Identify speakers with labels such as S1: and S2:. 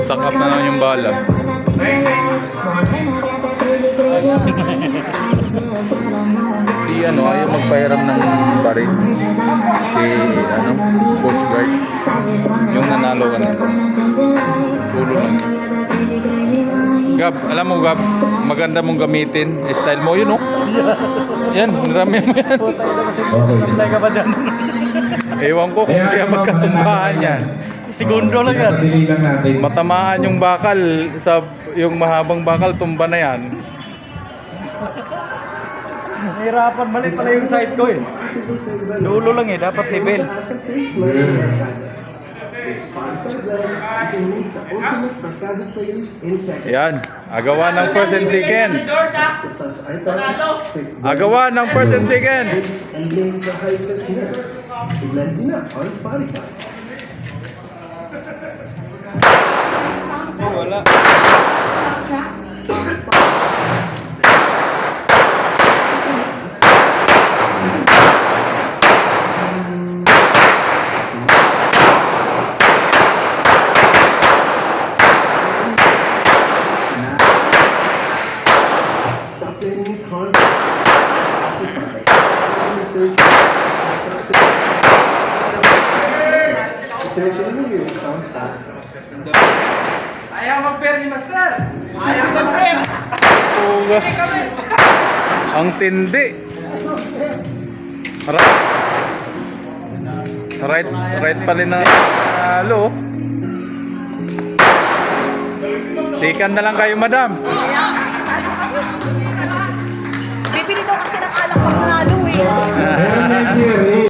S1: Stack up na naman yung bala. Si ano, ayaw magpahiram ng baril. Si ano, Coach Guard. Yung nanalo ka na. Sulo lang. Gab, alam mo Gab, maganda mong gamitin. Style mo yun, oh. Yan, marami mo yan.
S2: Pinay ka ba dyan?
S1: Ewan ko kung kaya magkatumbahan yan.
S2: Segundo lang yan.
S1: Matamaan yung bakal sa yung mahabang bakal, tumba na yan.
S2: Nahirapan mali pala yung side ko eh. Dulo lang eh, dapat level.
S1: Yan, agawa ng first and second. Agawa ng first and second.
S2: Wala.
S3: Ayaw mag-pair ni Master! Ayaw mag-pair!
S1: Uga. Ang tindi. Right. Right pala na halo. Sikan na lang kayo, madam.
S4: Bibili daw kasi ng alak pag nalo eh.